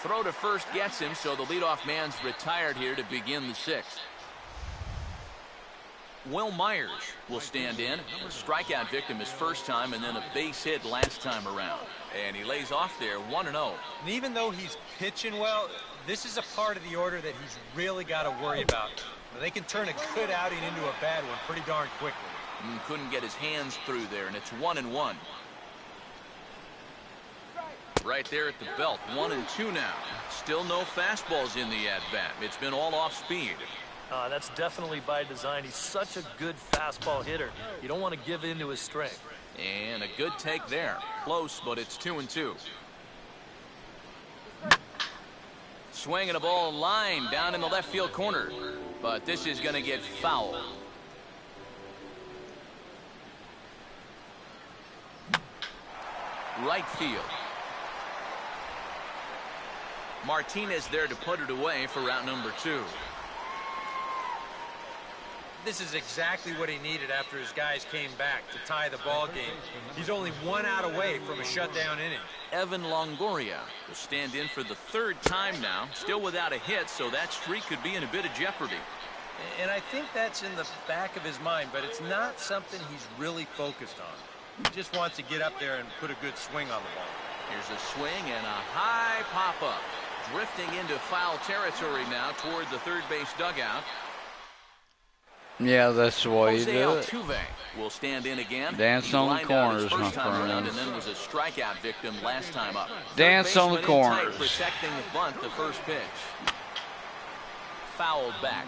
Throw to first gets him, so the leadoff man's retired here to begin the 6th. Will Myers will stand in. A strikeout victim his first time, and then a base hit last time around. And he lays off there 1-0. And even though he's pitching well, this is a part of the order that he's really got to worry about. They can turn a good outing into a bad one pretty darn quickly. Couldn't get his hands through there, and it's 1-1. Right there at the belt, 1-2 now. Still no fastballs in the at-bat. It's been all off speed. That's definitely by design. He's such a good fastball hitter. You don't want to give in to his strength. And a good take there. Close, but it's 2-2. Swinging a ball line down in the left field corner. But this is going to get foul. Right field. Martinez there to put it away for route number 2. This is exactly what he needed after his guys came back to tie the ball game. He's only 1 out away from a shutdown inning. Evan Longoria will stand in for the 3rd time now. Still without a hit, so that streak could be in a bit of jeopardy. And I think that's in the back of his mind, but it's not something he's really focused on. He just wants to get up there and put a good swing on the ball. Here's a swing and a high pop-up. Drifting into foul territory now toward the third base dugout. Yeah, that's the way you Jose do it. Altuve will stand in again. Dance He on the lined out his corners, my first time around friends. and then was a strikeout victim last time up. Dance Third on the baseman in tight, corners. protecting the bunt, the first pitch. Fouled back.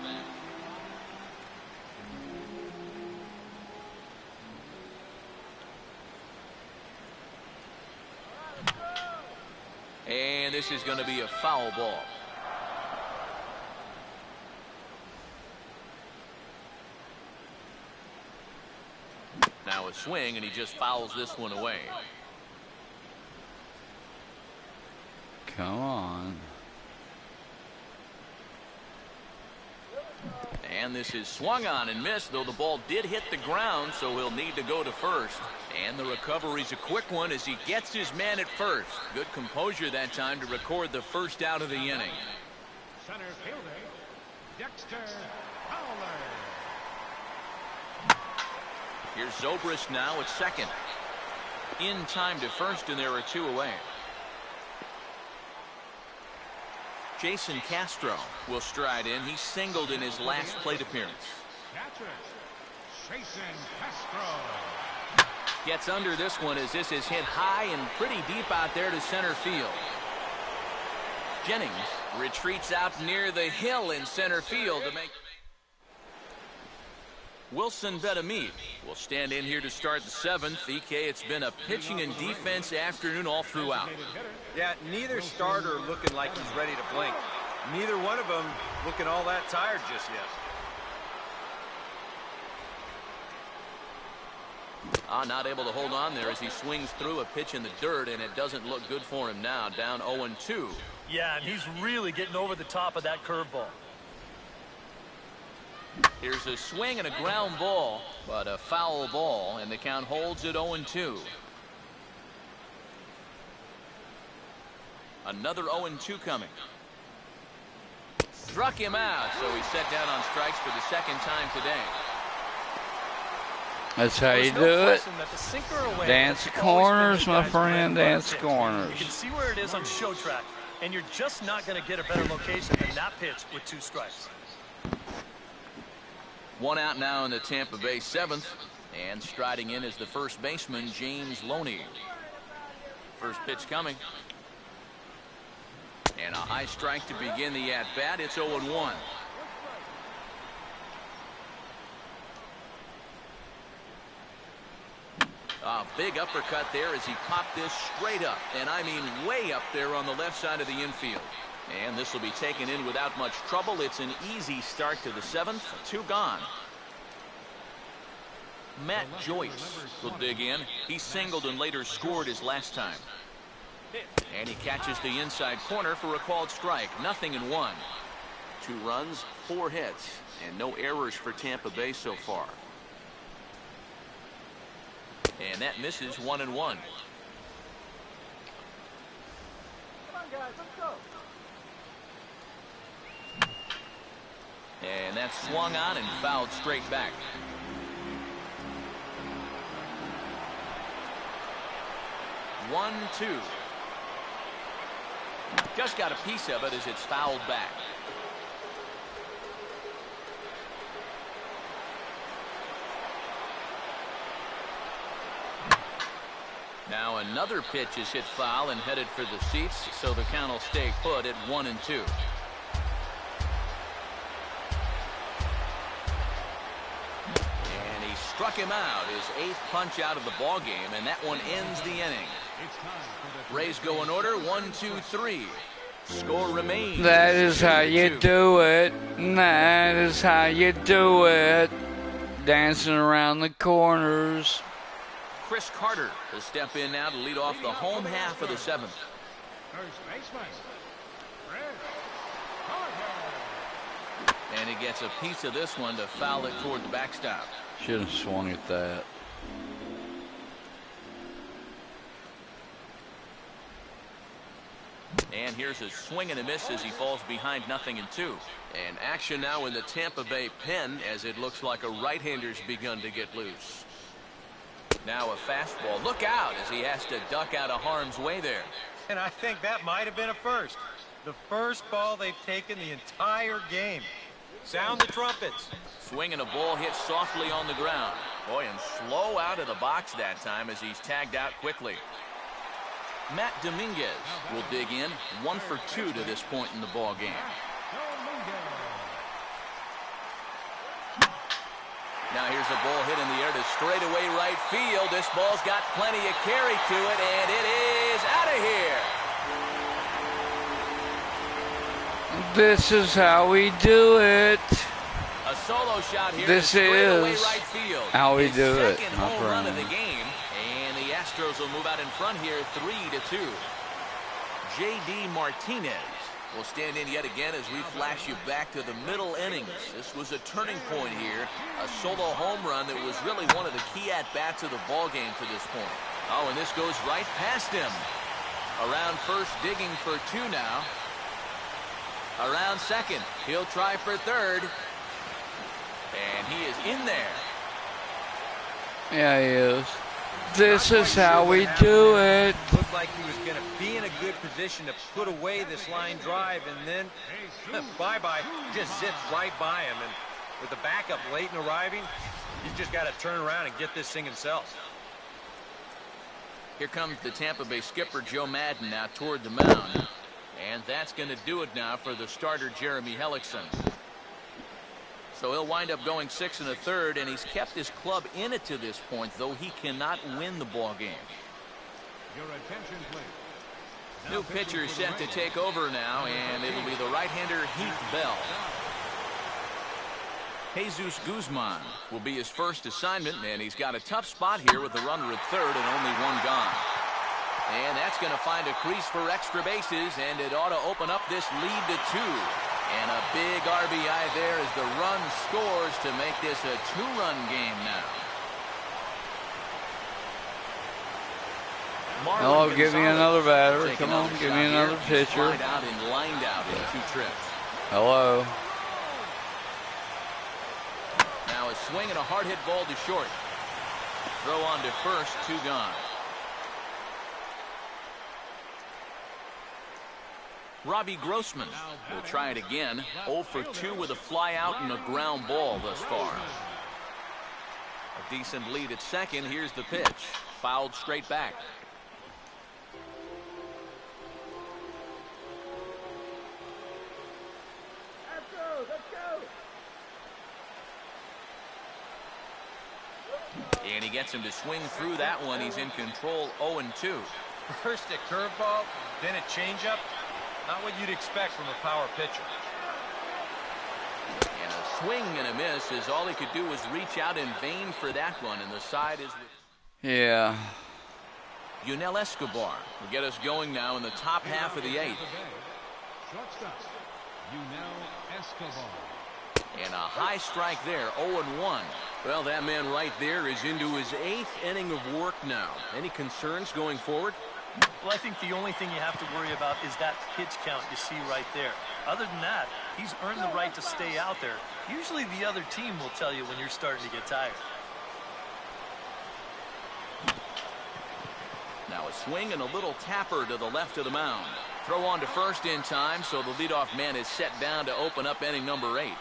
And this is going to be a foul ball. Now a swing, and he just fouls this one away. Come on. And this is swung on and missed, though the ball did hit the ground, so he'll need to go to first. And the recovery's a quick one as he gets his man at first. Good composure that time to record the first out of the inning. Center fielder, Dexter Fowler. Here's Zobrist now at second. In time to first, and there are two away. Jason Castro will stride in. He singled in his last plate appearance. Catcher, Jason Castro. Gets under this one as this is hit high and pretty deep out there to center field. Jennings retreats out near the hill in center field to make. Wilson Betamid will stand in here to start the seventh. EK, it's been a pitching and defense afternoon all throughout. Yeah, neither starter looking like he's ready to blink. Neither one of them looking all that tired just yet. Not able to hold on there as he swings through a pitch in the dirt, and it doesn't look good for him now. Down 0-2. Yeah, and he's really getting over the top of that curveball. Here's a swing and a ground ball, but a foul ball, and the count holds at 0-2. Another 0-2 coming. Struck him out, so he's set down on strikes for the second time today. That's how you do it. Dance corners, my friend, dance corners. You can see where it is on show track, and you're just not going to get a better location than that pitch with two strikes. One out now in the Tampa Bay seventh, and striding in is the first baseman, James Loney. First pitch coming. And a high strike to begin the at-bat. It's 0-1. A big uppercut there as he popped this straight up, and I mean way up there on the left side of the infield. And this will be taken in without much trouble. It's an easy start to the seventh. Two gone. Matt Joyce will dig in. He singled and later scored his last time. And he catches the inside corner for a called strike. 0-1. 2 runs, 4 hits, and no errors for Tampa Bay so far. And that misses 1-1. Come on, guys, let's go. And that's swung on and fouled straight back. One, two. Just got a piece of it as it's fouled back. Now another pitch is hit foul and headed for the seats, so the count will stay put at 1-2. And he struck him out, his 8th punch out of the ball game, and that one ends the inning. Rays go in order, 1, 2, 3. Score remains. That is how you do it. That is how you do it. Dancing around the corners. Chris Carter will step in now to lead off the home half of the 7th. First baseman, Chris Carter. And he gets a piece of this one to foul it toward the backstop. Should have swung at that. And here's a swing and a miss as he falls behind 0-2. And action now in the Tampa Bay pen as it looks like a right-hander's begun to get loose. Now a fastball. Look out as he has to duck out of harm's way there. And I think that might have been a first. The first ball they've taken the entire game. Sound the trumpets. Swinging a ball hit softly on the ground. Boy, and slow out of the box that time as he's tagged out quickly. Matt Dominguez will dig in, 1 for 2 to this point in the ball game. Now here's a ball hit in the air to straightaway right field. This ball's got plenty of carry to it, and it is out of here. This is how we do it. A solo shot here. This is right field. how we do it. Second home run of the game, and the Astros will move out in front here, 3-2. J.D. Martinez will stand in yet again as we flash you back to the middle innings. This was a turning point here, a solo home run that was really one of the key at-bats of the ball game to this point. Oh, and this goes right past him. Around first, digging for 2 now. Around second, he'll try for third. And he is in there. Yeah, he is. This is how we do it. Looked like he was going to be in a good position to put away this line drive, and then bye-bye, just zipped right by him. And with the backup late in arriving, he's just got to turn around and get this thing himself. Here comes the Tampa Bay skipper, Joe Madden, now toward the mound. And that's going to do it now for the starter, Jeremy Hellickson. So he'll wind up going 6 1/3, and he's kept his club in it to this point, though he cannot win the ball game. Your attention, please. New pitcher set to take over now, and it'll be the right-hander Heath Bell. Jesus Guzman will be his first assignment, and he's got a tough spot here with the runner at third and only 1 gone. And that's going to find a crease for extra bases, and it ought to open up this lead to 2. And a big RBI there as the run scores to make this a 2-run game now. Oh, give me another batter. Come on, give me another pitcher. Out and lined out in 2 trips. Hello. Now a swing and a hard hit ball to short. Throw on to first, 2 gone. Robbie Grossman will try it again. 0 for 2 with a fly out and a ground ball thus far. A decent lead at second. Here's the pitch. Fouled straight back. Let's go. And he gets him to swing through that one. He's in control, 0-2. First a curveball, then a changeup. Not what you'd expect from a power pitcher. And a swing and a miss as all he could do was reach out in vain for that one. And the side is with Yeah. Yunel Escobar will get us going now in the top half of the 8th. Shortstop, Yunel Escobar. And a high strike there, 0-1. Well, that man right there is into his 8th inning of work now. Any concerns going forward? Well, I think the only thing you have to worry about is that pitch count you see right there. Other than that, he's earned the right to stay out there. Usually the other team will tell you when you're starting to get tired. Now a swing and a little tapper to the left of the mound. Throw on to first in time, so the leadoff man is set down to open up inning number 8.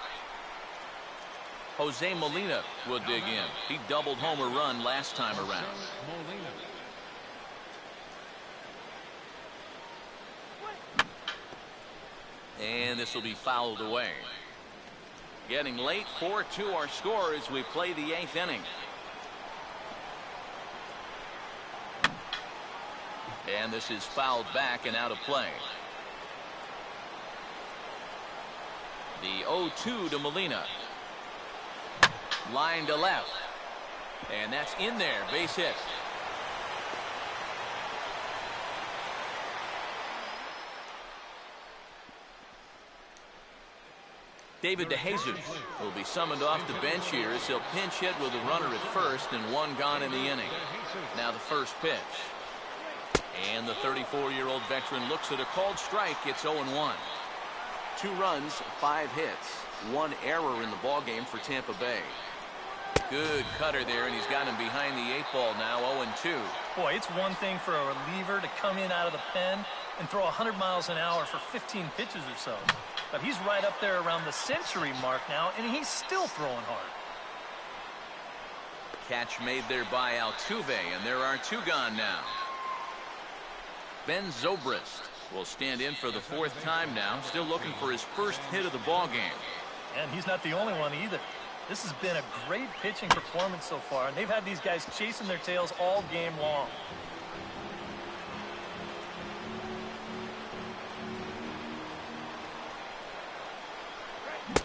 Jose Molina will dig in. He doubled home a run last time around. Molina. And this will be fouled away. Getting late, 4-2 our score as we play the 8th inning. And this is fouled back and out of play. The 0-2 to Molina. Line to left. And that's in there. Base hit. David DeJesus will be summoned off the bench here as he'll pinch hit with a runner at first and 1 gone in the inning. Now the first pitch. And the 34-year-old veteran looks at a called strike. It's 0-1. 2 runs, 5 hits, 1 error in the ballgame for Tampa Bay. Good cutter there, and he's got him behind the 8 ball now, 0-2. Boy, it's one thing for a reliever to come in out of the pen and throw 100 miles an hour for 15 pitches or so. but he's right up there around the century mark now, and he's still throwing hard. Catch made there by Altuve, and there are 2 gone now. Ben Zobrist will stand in for the 4th time now, still looking for his first hit of the ball game. And he's not the only one either. This has been a great pitching performance so far, and they've had these guys chasing their tails all game long.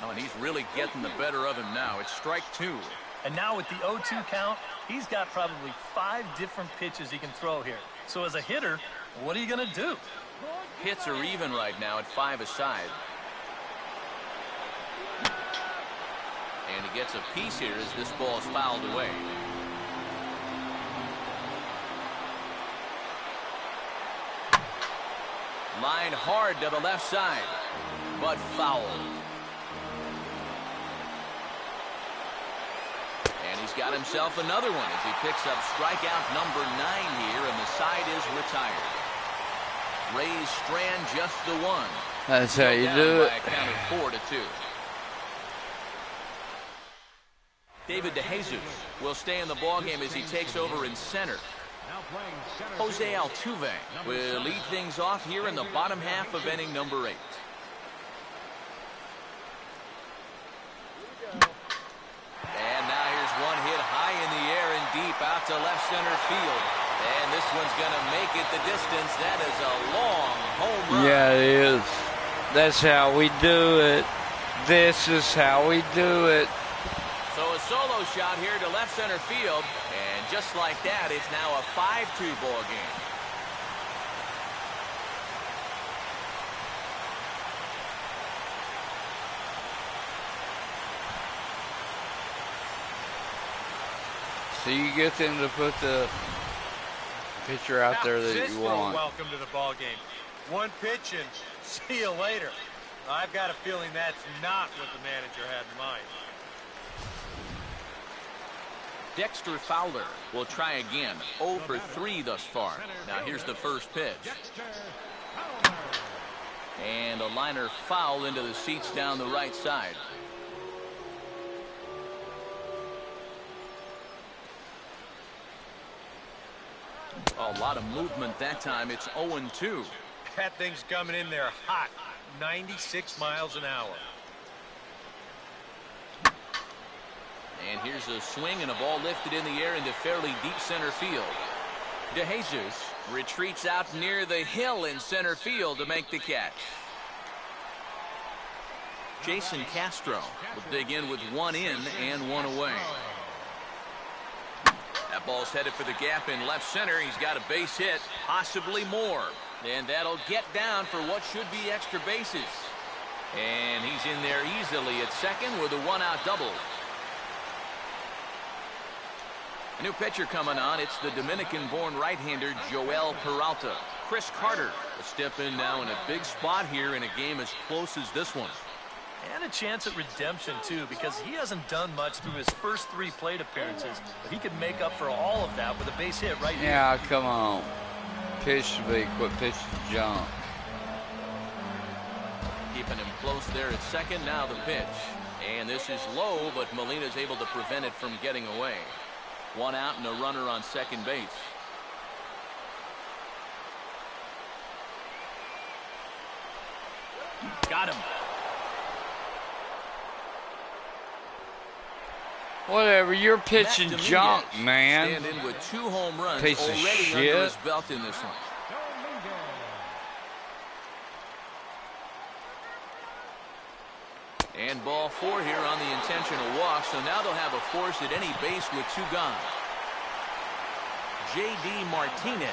Oh, and he's really getting the better of him now. It's strike 2. And now with the 0-2 count, he's got probably 5 different pitches he can throw here. So as a hitter, what are you going to do? Hits are even right now at 5 aside. And he gets a piece here as this ball is fouled away. Line hard to the left side, but fouled. And he's got himself another one as he picks up strikeout number 9 here, and the side is retired. Rays strand just the one. That's how you do it. By a count of 4-2. David DeJesus will stay in the ballgame as he takes over in center. Jose Altuve will lead things off here in the bottom half of inning number 8. And now here's one hit high in the air and deep out to left center field. And this one's going to make it the distance. That is a long home run. Yeah, it is. That's how we do it. This is how we do it. So a solo shot here to left center field, and just like that, it's now a 5-2 ball game. So you get them to put the pitcher out there that you want. Welcome to the ball game. One pitch and see you later. I've got a feeling that's not what the manager had in mind. Dexter Fowler will try again. 0 for 3 thus far. Now here's the first pitch. And a liner foul into the seats down the right side. A lot of movement that time. It's 0-2. That thing's coming in there hot. 96 miles an hour. And here's a swing and a ball lifted in the air into fairly deep center field. DeJesus retreats out near the hill in center field to make the catch. Jason Castro will dig in with 1 in and 1 away. That ball's headed for the gap in left center. He's got a base hit, possibly more. And that'll get down for what should be extra bases. And he's in there easily at second with a 1-out double. A new pitcher coming on. It's the Dominican-born right-hander Joel Peralta. Chris Carter will step in now in a big spot here in a game as close as this one. And a chance at redemption, too, because he hasn't done much through his first 3 plate appearances. But he could make up for all of that with a base hit right here. Yeah, come on. Pitch to be, quit pitching junk. Keeping him close there at second. Now the pitch. And this is low, but Molina's able to prevent it from getting away. 1 out and a runner on second base. Got him. Whatever, you're pitching junk, man. Stand in with 2 home runs Piece of already shit. under his belt in this one. And ball 4 here on the intentional walk, so now they'll have a force at any base with 2 gone. J.D. Martinez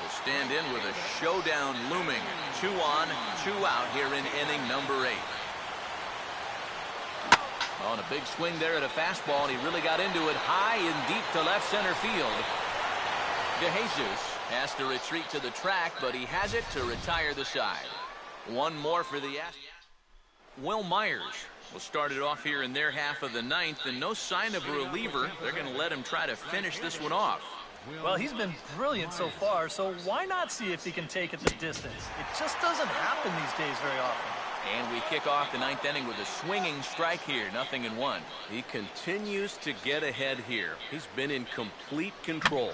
will stand in with a showdown looming. 2 on, 2 out here in inning number 8. On a big swing there at a fastball, and he really got into it high and deep to left center field. DeJesus has to retreat to the track, but he has it to retire the side. 1 more for the Astros. Will Myers will start it off here in their half of the 9th, and no sign of a reliever. They're going to let him try to finish this one off. Well, he's been brilliant so far, so why not see if he can take it the distance? It just doesn't happen these days very often. And we kick off the ninth inning with a swinging strike here, 0-1. He continues to get ahead here. He's been in complete control.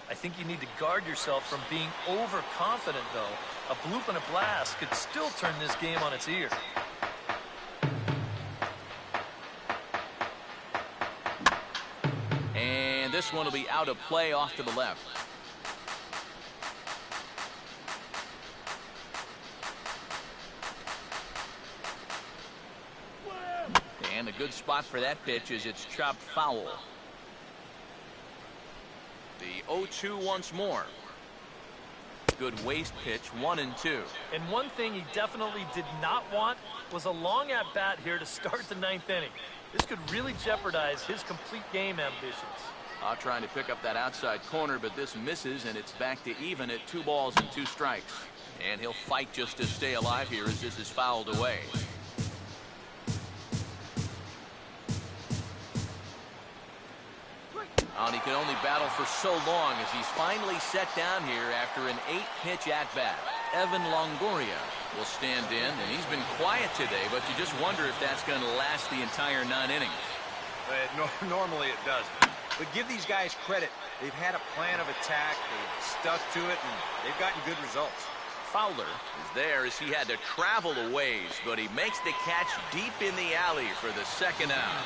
I think you need to guard yourself from being overconfident, though. A bloop and a blast could still turn this game on its ear. And this one will be out of play off to the left. And a good spot for that pitch is it's chopped foul. The 0-2 once more. Good waste pitch, 1-2. And one thing he definitely did not want was a long at-bat here to start the ninth inning. This could really jeopardize his complete game ambitions. Trying to pick up that outside corner, but this misses, and it's back to even at 2 balls and 2 strikes. And he'll fight just to stay alive here as this is fouled away. And he can only battle for so long as he's finally set down here after an 8-pitch at-bat. Evan Longoria will stand in, and he's been quiet today, but you just wonder if that's going to last the entire 9 innings. Normally it does. But give these guys credit. They've had a plan of attack, they've stuck to it, and they've gotten good results. Fowler is there as he had to travel a ways, but he makes the catch deep in the alley for the second out.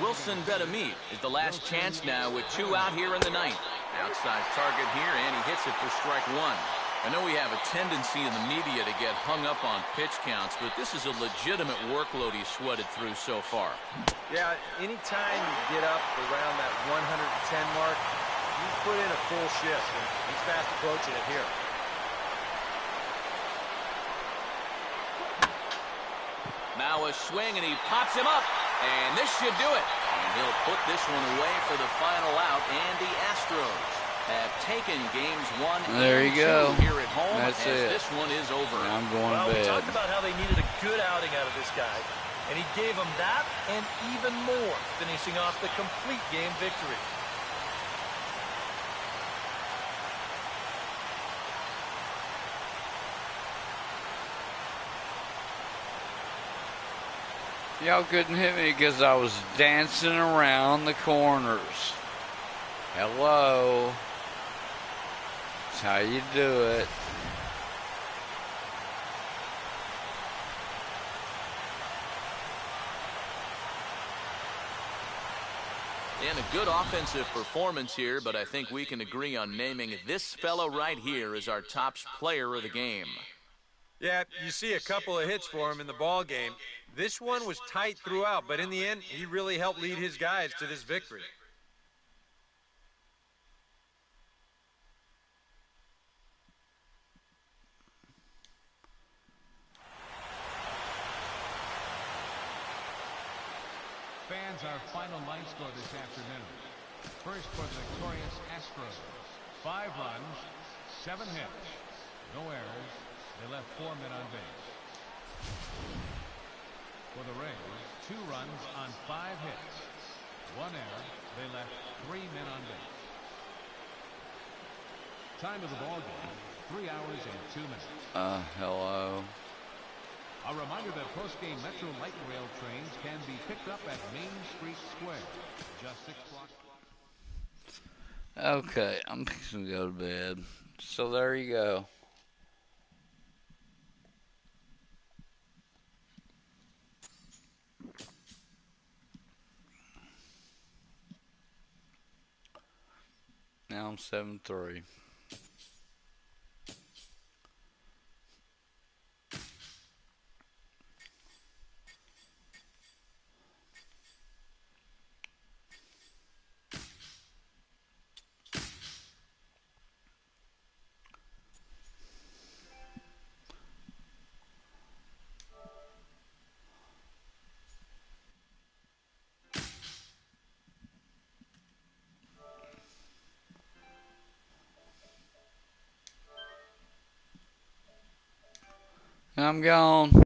Wilson Betamit is the last chance now with 2 out here in the ninth. Outside target here, and he hits it for strike 1. I know we have a tendency in the media to get hung up on pitch counts, but this is a legitimate workload he's sweated through so far. Yeah, anytime you get up around that 110 mark, you put in a full shift, and he's fast approaching it here. Now a swing, and he pops him up. And this should do it. And he'll put this one away for the final out. And the Astros have taken games 1 There and you go. 2 here at home. That's it. This one is over. I'm going Well, to we bed. talked about how they needed a good outing out of this guy. And he gave them that and even more, finishing off the complete game victory. Y'all couldn't hit me because I was dancing around the corners. Hello. That's how you do it. And a good offensive performance here, but I think we can agree on naming this fellow right here as our top player of the game. Yeah, you see a couple of hits for him in the ball game. This one was tight throughout, but in the end, he really helped lead his guys to this victory. Fans, our final line score this afternoon. First for the victorious Astros. 5 runs, 7 hits, no errors. They left 4 men on base. For the Rays, 2 runs on 5 hits, 1 error. They left 3 men on base. Time of the ball game, 3 hours and 2 minutes. Hello. A reminder that post-game Metro Light Rail trains can be picked up at Main Street Square, just 6 blocks. Okay, I'm fixing to go to bed. So there you go. Now I'm 7-3. I'm gone.